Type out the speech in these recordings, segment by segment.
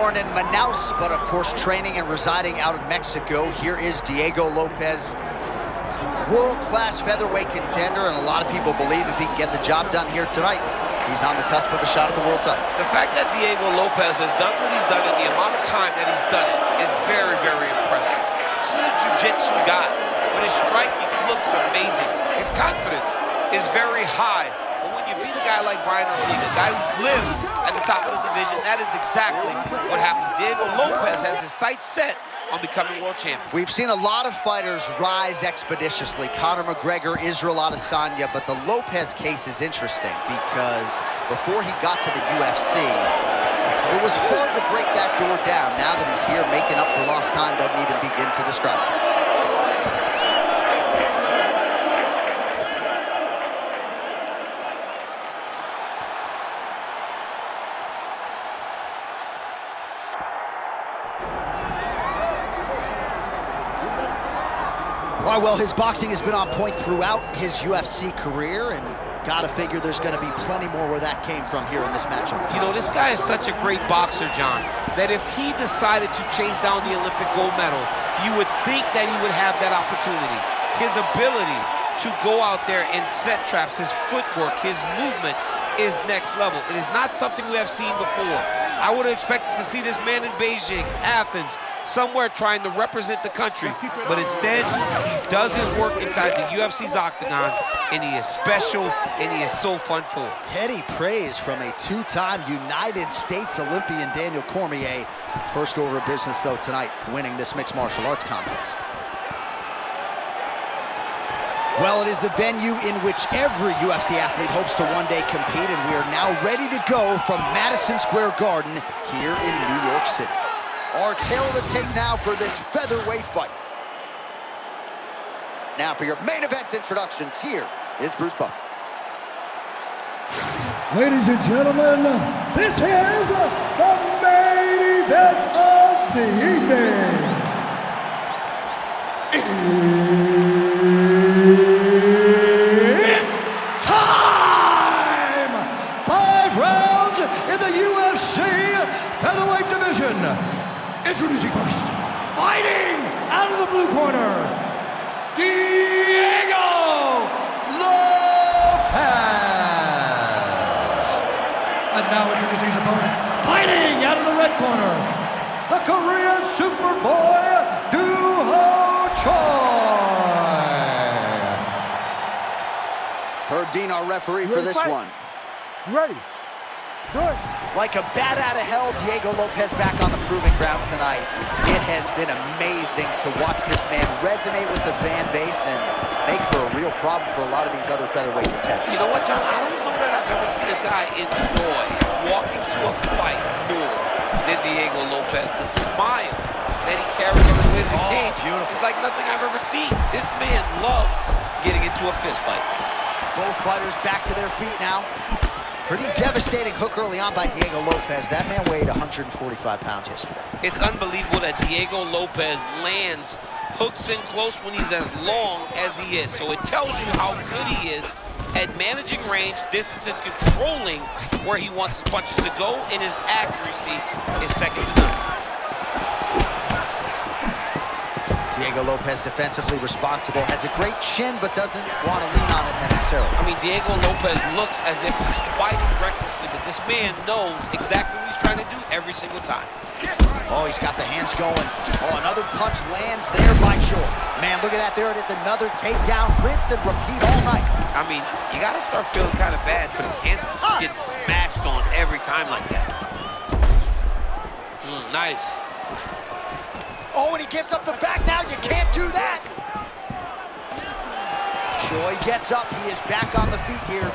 Born in Manaus, but of course training and residing out of Mexico. Here is Diego Lopes, world-class featherweight contender, and a lot of people believe if he can get the job done here tonight, he's on the cusp of a shot at the world title. The fact that Diego Lopes has done what he's done in the amount of time that he's done it is very, very impressive. This is a jiu-jitsu guy. When his striking looks amazing, his confidence is very high. But when you beat a guy like Brian Ortega, a guy who lived at the top of the division, that is exactly what happened. Diego Lopes has his sights set on becoming world champion. We've seen a lot of fighters rise expeditiously. Conor McGregor, Israel Adesanya, but the Lopes case is interesting because before he got to the UFC, it was hard to break that door down. Now that he's here making up for lost time, doesn't even begin to describe it. Well, his boxing has been on point throughout his UFC career, and gotta figure there's gonna be plenty more where that came from here in this matchup. You know, this guy is such a great boxer, John, that if he decided to chase down the Olympic gold medal, you would think that he would have that opportunity. His ability to go out there and set traps, his footwork, his movement is next level. It is not something we have seen before. I would have expected to see this man in Beijing, Athens, somewhere trying to represent the country, but instead he does his work inside the UFC's octagon, and he is special and he is so fun for. Heady praise from a two-time United States Olympian Daniel Cormier. First order of business though tonight, winning this mixed martial arts contest. Well, it is the venue in which every UFC athlete hopes to one day compete, and we are now ready to go from Madison Square Garden here in New York City. Our tail of the tape now for this featherweight fight. Now for your main event introductions, here is Bruce Buffer. Ladies and gentlemen, this is the main event of the evening. It's time! 5 rounds in the UFC featherweight division. Introducing first, fighting out of the blue corner, Diego Lopes. And now introducing his opponent, fighting out of the red corner, the Korean Superboy, Ho Choi. Herb Dean, our referee for this one. Ready. Good. Like a bat out of hell, Diego Lopes back on the proving ground tonight. It has been amazing to watch this man resonate with the fan base and make for a real problem for a lot of these other featherweight contenders. You know what, John? I don't know that I've ever seen a guy enjoy walking to a fight more than Diego Lopes. The smile that he carries on the way to the cage. Beautiful. It's like nothing I've ever seen. This man loves getting into a fist fight. Both fighters back to their feet now. Pretty devastating hook early on by Diego Lopes. That man weighed 145 pounds yesterday. It's unbelievable that Diego Lopes lands hooks in close when he's as long as he is. So it tells you how good he is at managing range, distances, controlling where he wants his punches to go, and his accuracy is second to none. Diego Lopes defensively responsible, has a great chin, but doesn't want to lean on it necessarily. I mean, Diego Lopes looks as if he's fighting recklessly, but this man knows exactly what he's trying to do every single time. Oh, he's got the hands going. Oh, another punch lands there by Choi. Man, look at that. There it is, another takedown. Rinse and repeat all night. I mean, you got to start feeling kind of bad for the hands getting smashed on every time like that. Nice. Oh, and he gives up the back now. You can't do that. Choi gets up. He is back on the feet here.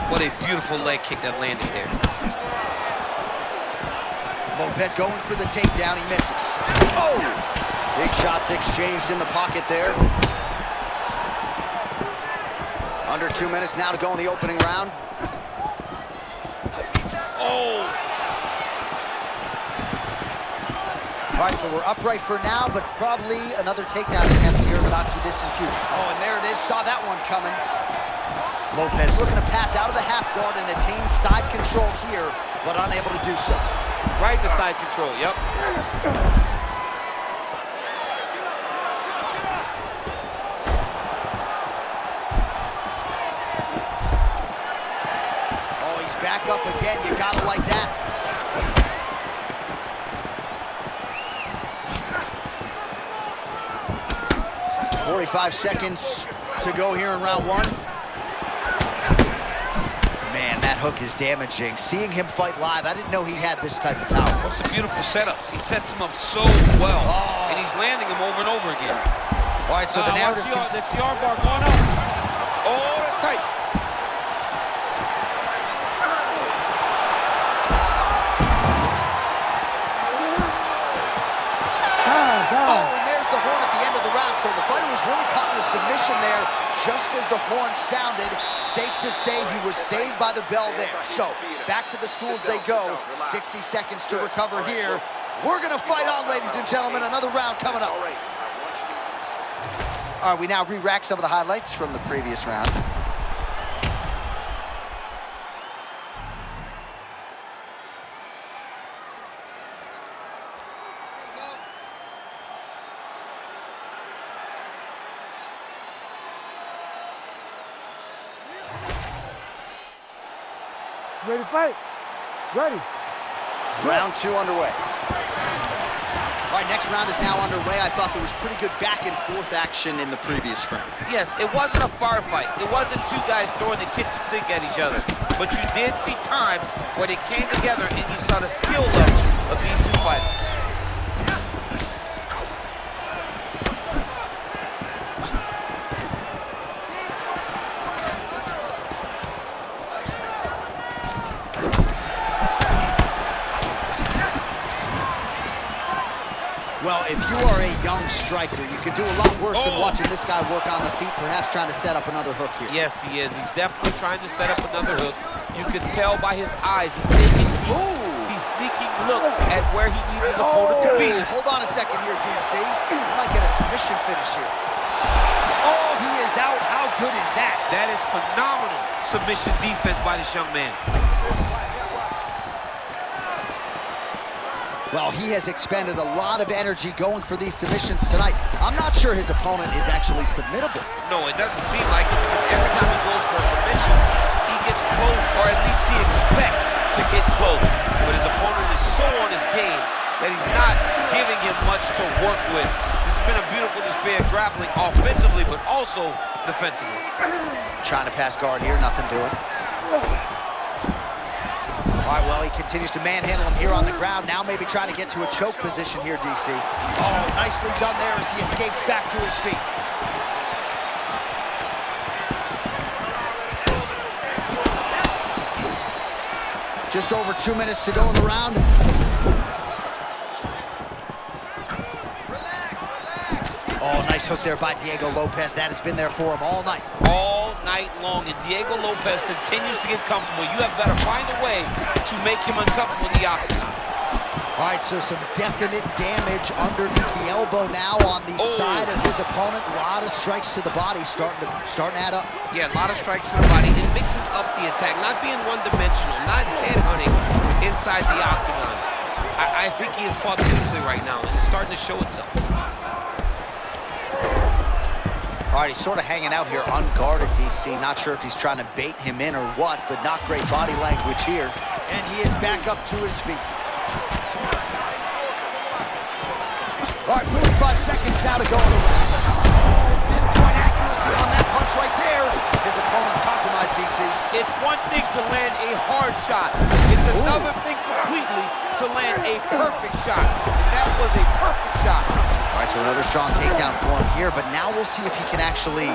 What a beautiful leg kick that landed there. Lopes going for the takedown. He misses. Oh! Big shots exchanged in the pocket there. Under 2 minutes now to go in the opening round. Oh! All right, so we're upright for now, but probably another takedown attempt here in the not-too-distant future. Oh, and there it is. Saw that one coming. Lopes looking to pass out of the half guard and attain side control here, but unable to do so. Right in the side control, yep. Oh, he's back up again. You gotta like that. 45 seconds to go here in round one. Man, that hook is damaging. Seeing him fight live, I didn't know he had this type of power. Those are beautiful setups. He sets him up so well, and he's landing him over and over again. All right, so the narrative... That's the arm bar going up. Oh, that's tight. So the fighter was really caught in a submission there just as the horn sounded. Safe to say he was saved by the bell there. So back to the stools they go. 60 seconds to recover here. We're going to fight on, ladies and gentlemen. Another round coming up. All right, we now re-rack some of the highlights from the previous round. Ready to fight? Ready. Round two underway. All right, next round is now underway. I thought there was pretty good back and forth action in the previous round. Yes, it wasn't a firefight. It wasn't two guys throwing the kitchen sink at each other. But you did see times where they came together and you saw the skill level of these two fighters. Well, if you are a young striker, you could do a lot worse than watching this guy work on the feet, perhaps trying to set up another hook here. Yes, he is. He's definitely trying to set up another hook. You can tell by his eyes. He's sneaking looks at where he needs his opponent to be. Hold on a second here, DC. He might get a submission finish here. Oh, he is out. How good is that? That is phenomenal submission defense by this young man. Well, he has expended a lot of energy going for these submissions tonight. I'm not sure his opponent is actually submittable. No, it doesn't seem like it, because every time he goes for a submission, he gets close, or at least he expects to get close. But his opponent is so on his game that he's not giving him much to work with. This has been a beautiful display of grappling offensively, but also defensively. Trying to pass guard here, nothing doing. All right, well, he continues to manhandle him here on the ground. Now maybe trying to get to a choke position here, DC. Oh, nicely done there as he escapes back to his feet. Just over 2 minutes to go in the round. Oh, nice hook there by Diego Lopes. That has been there for him all night. All night long, and Diego Lopes continues to get comfortable. You have got to find a way to make him uncomfortable in the octagon. All right, so some definite damage underneath the elbow now on the side of his opponent. A lot of strikes to the body starting to add up. Yeah, a lot of strikes to the body and mixing up the attack, not being one-dimensional, not headhunting inside the octagon. I think he has fought beautifully right now, and it's starting to show itself. All right, he's sort of hanging out here unguarded, DC. Not sure if he's trying to bait him in or what, but not great body language here. And he is back up to his feet. All right, 45 seconds now to go in the round. Pinpoint accuracy on that punch right there. His opponent's compromised, DC. It's one thing to land a hard shot. It's another thing completely to land a perfect shot. And that was a perfect shot. All right, so another strong takedown for him here, but now we'll see if he can actually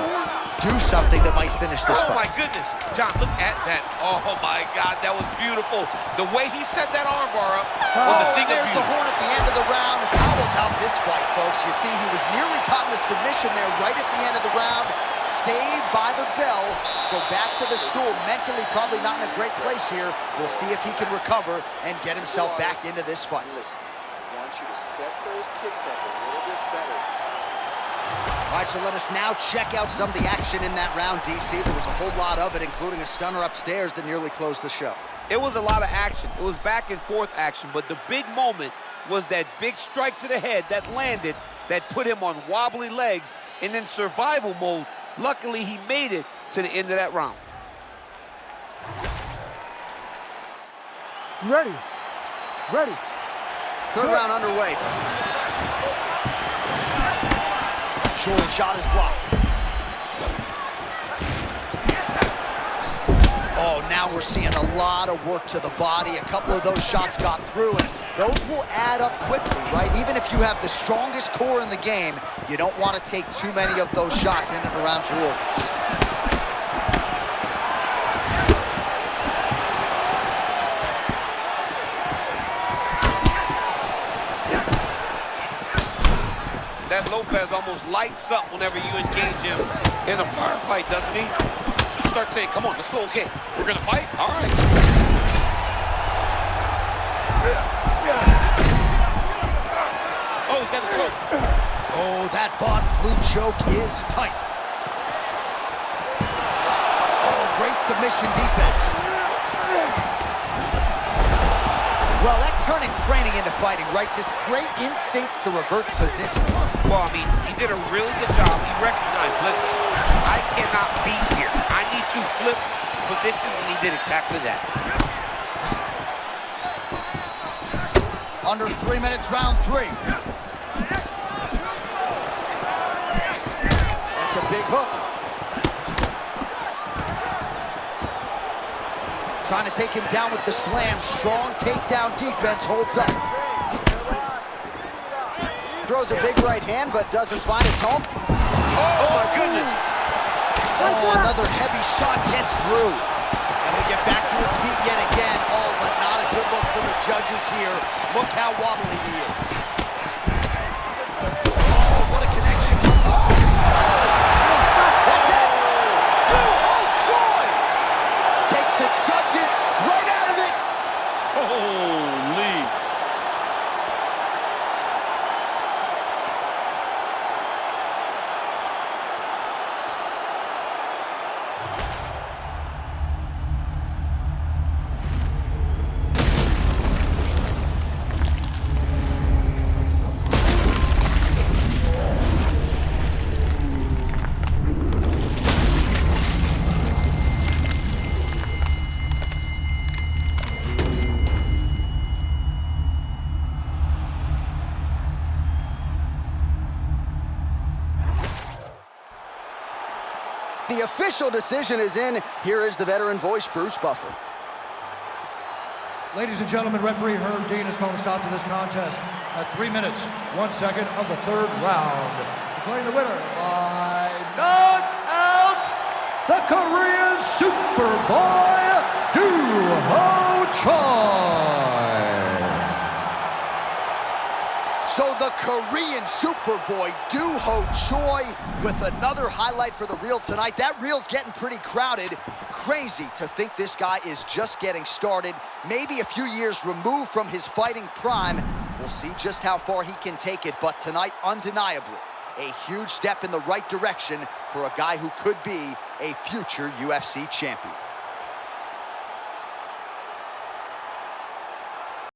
do something that might finish this fight. Oh, my goodness. John, look at that. Oh, my God, that was beautiful. The way he set that arm bar up was a thing of beauty. There's the horn at the end of the round. How about this fight, folks? You see, he was nearly caught in a submission there right at the end of the round, saved by the bell. So back to the stool. Mentally, probably not in a great place here. We'll see if he can recover and get himself back into this fight. want you to set those kicks up a little bit better. All right, so let us now check out some of the action in that round, DC. There was a whole lot of it, including a stunner upstairs that nearly closed the show. It was a lot of action. It was back and forth action, but the big moment was that big strike to the head that landed, that put him on wobbly legs, and in survival mode. Luckily, he made it to the end of that round. Ready. Ready. Third round underway. Short shot is blocked. Oh, now we're seeing a lot of work to the body. A couple of those shots got through, and those will add up quickly, right? Even if you have the strongest core in the game, you don't want to take too many of those shots in and around your organs. That Lopes almost lights up whenever you engage him in a firefight, doesn't he? Start saying, come on, let's go, okay. We're gonna fight? All right. Oh, he's got the choke. Oh, that Von Flu choke is tight. Oh, great submission defense. Well, that's turning training into fighting, right? Just great instincts to reverse position. Well, I mean, he did a really good job. He recognized, listen, I cannot be here. I need to flip positions, and he did exactly that. Under 3 minutes, round 3. That's a big hook. Trying to take him down with the slam. Strong takedown defense holds up. Throws a big right hand, but doesn't find its home. Oh my goodness. Oh, another heavy shot gets through. And we get back to his feet yet again. Oh, but not a good look for the judges here. Look how wobbly he is. Oh, what a connection. Oh. That's it. Ho Choi takes the judges right out of it. Holy. The official decision is in. Here is the veteran voice, Bruce Buffer. Ladies and gentlemen, referee Herb Dean has called a stop to this contest at 3 minutes, 1 second of the third round. Declaring the winner by knockout, the Korean Superboy, Ho Choi. So the Korean Superboy, Ho Choi, with another highlight for the reel tonight. That reel's getting pretty crowded. Crazy to think this guy is just getting started. Maybe a few years removed from his fighting prime. We'll see just how far he can take it, but tonight, undeniably, a huge step in the right direction for a guy who could be a future UFC champion.